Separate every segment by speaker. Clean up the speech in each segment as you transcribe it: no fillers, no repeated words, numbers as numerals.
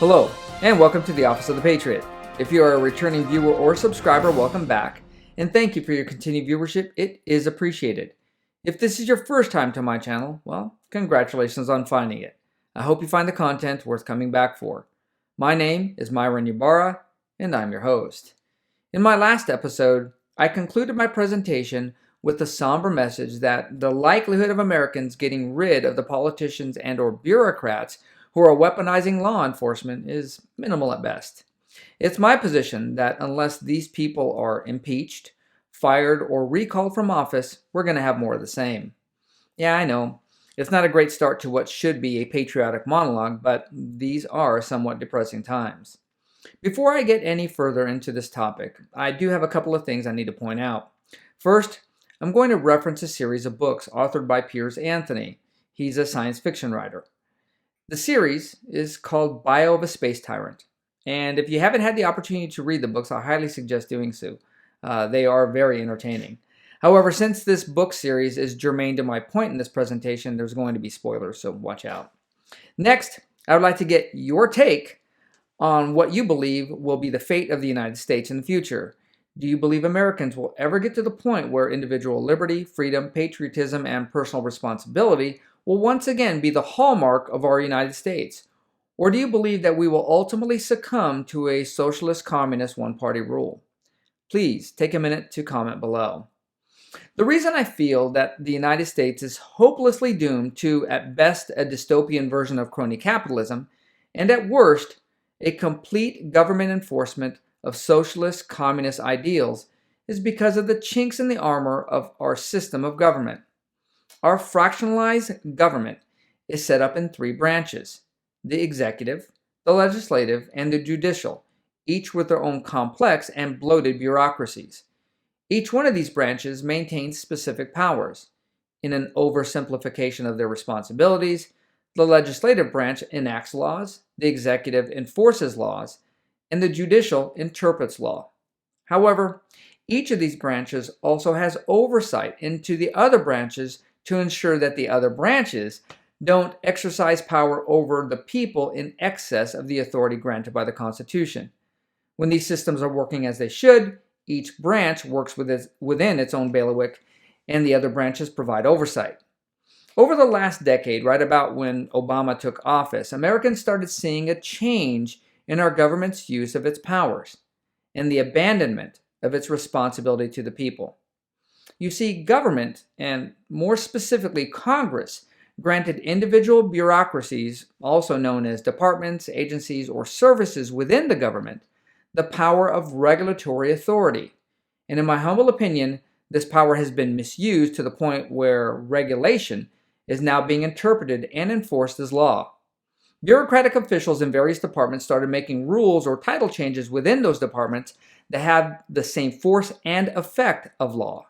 Speaker 1: Hello, and welcome to the Office of the Patriot. If you are a returning viewer or subscriber, welcome back, and thank you for your continued viewership. It is appreciated. If this is your first time to my channel, well, congratulations on finding it. I hope you find the content worth coming back for. My name is Myron Ybarra, and I'm your host. In my last episode, I concluded my presentation with the somber message that the likelihood of Americans getting rid of the politicians and/or bureaucrats who are weaponizing law enforcement is minimal at best. It's my position that unless these people are impeached, fired, or recalled from office, we're going to have more of the same. Yeah, I know, it's not a great start to what should be a patriotic monologue, but these are somewhat depressing times. Before I get any further into this topic, I do have a couple of things I need to point out. First, I'm going to reference a series of books authored by Piers Anthony. He's a science fiction writer. The series is called Bio of a Space Tyrant, and if you haven't had the opportunity to read the books, I highly suggest doing so. They are very entertaining. However, since this book series is germane to my point in this presentation, there's going to be spoilers, so watch out. Next, I would like to get your take on what you believe will be the fate of the United States in the future. Do you believe Americans will ever get to the point where individual liberty, freedom, patriotism, and personal responsibility will once again be the hallmark of our United States? Or do you believe that we will ultimately succumb to a socialist, communist, one-party rule? Please take a minute to comment below. The reason I feel that the United States is hopelessly doomed to, at best, a dystopian version of crony capitalism, and at worst, a complete government enforcement of socialist, communist ideals, is because of the chinks in the armor of our system of government. Our fractionalized government is set up in three branches: the executive, the legislative, and the judicial, each with their own complex and bloated bureaucracies. Each one of these branches maintains specific powers. In an oversimplification of their responsibilities, the legislative branch enacts laws, the executive enforces laws, and the judicial interprets law. However, each of these branches also has oversight into the other branches to ensure that the other branches don't exercise power over the people in excess of the authority granted by the Constitution. When these systems are working as they should, each branch works within its own bailiwick, and the other branches provide oversight. Over the last decade, right about when Obama took office, Americans started seeing a change in our government's use of its powers and the abandonment of its responsibility to the people. You see, government, and more specifically Congress, granted individual bureaucracies, also known as departments, agencies, or services within the government, the power of regulatory authority. And in my humble opinion, this power has been misused to the point where regulation is now being interpreted and enforced as law. Bureaucratic officials in various departments started making rules or title changes within those departments that have the same force and effect of law.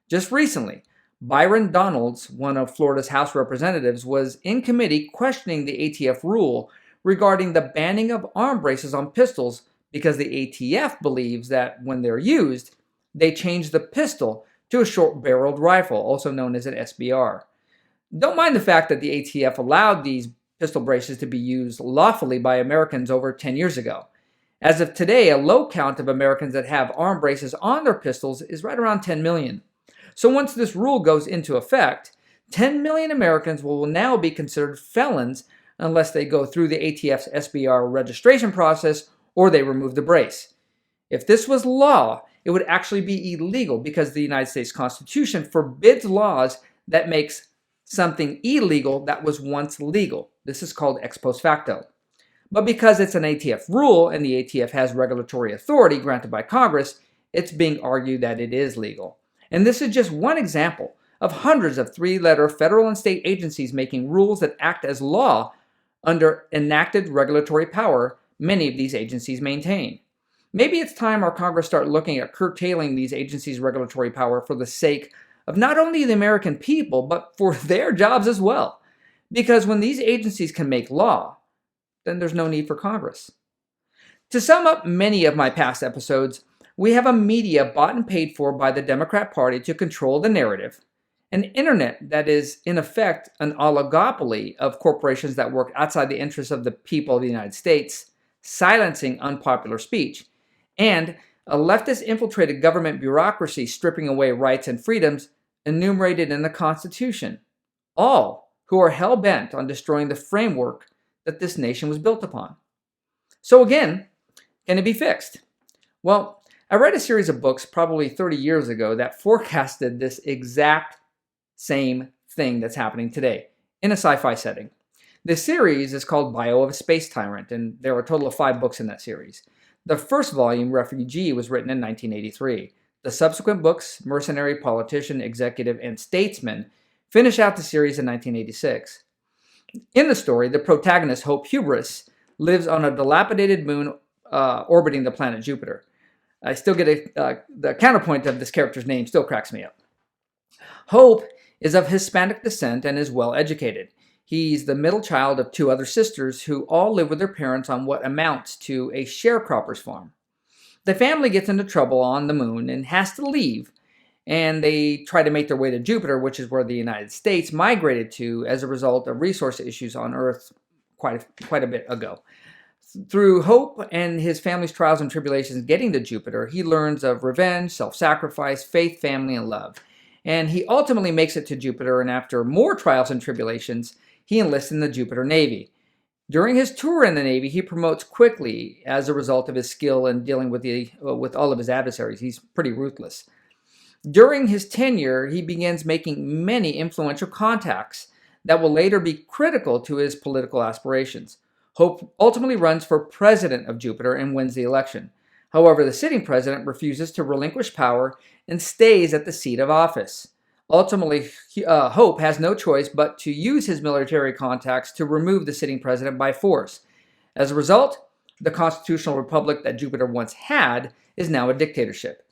Speaker 1: Just recently, Byron Donalds, one of Florida's House Representatives, was in committee questioning the ATF rule regarding the banning of arm braces on pistols because the ATF believes that when they're used, they change the pistol to a short-barreled rifle, also known as an SBR. Don't mind the fact that the ATF allowed these pistol braces to be used lawfully by Americans over 10 years ago. As of today, a low count of Americans that have arm braces on their pistols is right around 10 million. So once this rule goes into effect, 10 million Americans will now be considered felons unless they go through the ATF's SBR registration process or they remove the brace. If this was law, it would actually be illegal because the United States Constitution forbids laws that makes something illegal that was once legal. This is called ex post facto. But because it's an ATF rule and the ATF has regulatory authority granted by Congress, it's being argued that it is legal. And this is just one example of hundreds of three-letter federal and state agencies making rules that act as law under enacted regulatory power many of these agencies maintain. Maybe it's time our Congress start looking at curtailing these agencies' regulatory power for the sake of not only the American people, but for their jobs as well. Because when these agencies can make law, then there's no need for Congress. To sum up many of my past episodes, we have a media bought and paid for by the Democrat Party to control the narrative, an internet that is, in effect, an oligopoly of corporations that work outside the interests of the people of the United States, silencing unpopular speech, and a leftist-infiltrated government bureaucracy stripping away rights and freedoms enumerated in the Constitution, all who are hell-bent on destroying the framework that this nation was built upon. So again, can it be fixed? Well, I read a series of books probably 30 years ago that forecasted this exact same thing that's happening today in a sci-fi setting. This series is called Bio of a Space Tyrant, and there are a total of 5 books in that series. The first volume, Refugee, was written in 1983. The subsequent books, Mercenary, Politician, Executive, and Statesman, finish out the series in 1986. In the story, the protagonist, Hope Hubris, lives on a dilapidated moon orbiting the planet Jupiter. I still get the counterpoint of this character's name still cracks me up. Hope is of Hispanic descent and is well educated. He's the middle child of 2 other sisters who all live with their parents on what amounts to a sharecropper's farm. The family gets into trouble on the moon and has to leave, and they try to make their way to Jupiter, which is where the United States migrated to as a result of resource issues on Earth quite a bit ago. Through Hope and his family's trials and tribulations getting to Jupiter, he learns of revenge, self-sacrifice, faith, family, and love. And he ultimately makes it to Jupiter, and after more trials and tribulations, he enlists in the Jupiter Navy. During his tour in the Navy, he promotes quickly as a result of his skill in dealing with all of his adversaries. He's pretty ruthless. During his tenure, he begins making many influential contacts that will later be critical to his political aspirations. Hope ultimately runs for president of Jupiter and wins the election. However, the sitting president refuses to relinquish power and stays at the seat of office. Ultimately, Hope has no choice but to use his military contacts to remove the sitting president by force. As a result, the constitutional republic that Jupiter once had is now a dictatorship.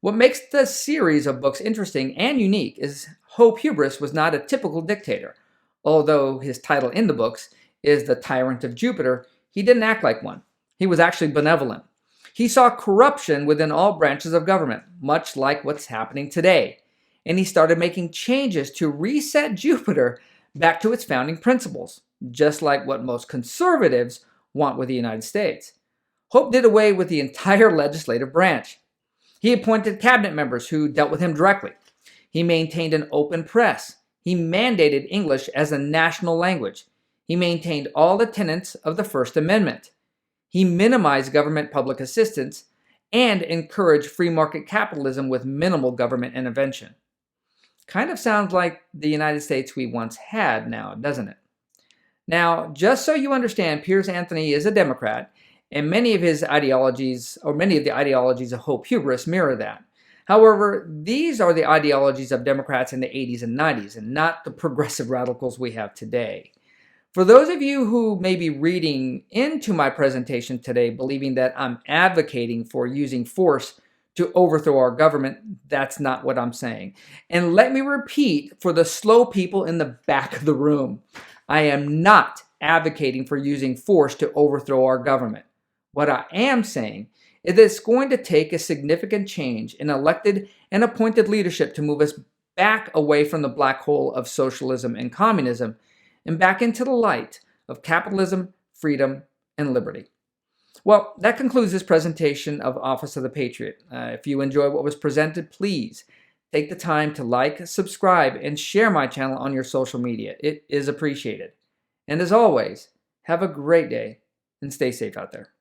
Speaker 1: What makes the series of books interesting and unique is Hope Hubris was not a typical dictator. Although his title in the books is the Tyrant of Jupiter, he didn't act like one. He was actually benevolent. He saw corruption within all branches of government, much like what's happening today. And he started making changes to reset Jupiter back to its founding principles, just like what most conservatives want with the United States. Hope did away with the entire legislative branch. He appointed cabinet members who dealt with him directly. He maintained an open press. He mandated English as a national language. He maintained all the tenets of the First Amendment. He minimized government public assistance and encouraged free market capitalism with minimal government intervention. Kind of sounds like the United States we once had now, doesn't it? Now, just so you understand, Piers Anthony is a Democrat, and many of the ideologies of Hope Hubris mirror that. However, these are the ideologies of Democrats in the 80s and 90s, and not the progressive radicals we have today. For those of you who may be reading into my presentation today believing that I'm advocating for using force to overthrow our government, that's not what I'm saying. And let me repeat for the slow people in the back of the room, I am not advocating for using force to overthrow our government. What I am saying is that it's going to take a significant change in elected and appointed leadership to move us back away from the black hole of socialism and communism and back into the light of capitalism, freedom, and liberty. Well, that concludes this presentation of Office of the Patriot. If you enjoyed what was presented, please take the time to like, subscribe, and share my channel on your social media. It is appreciated. And as always, have a great day and stay safe out there.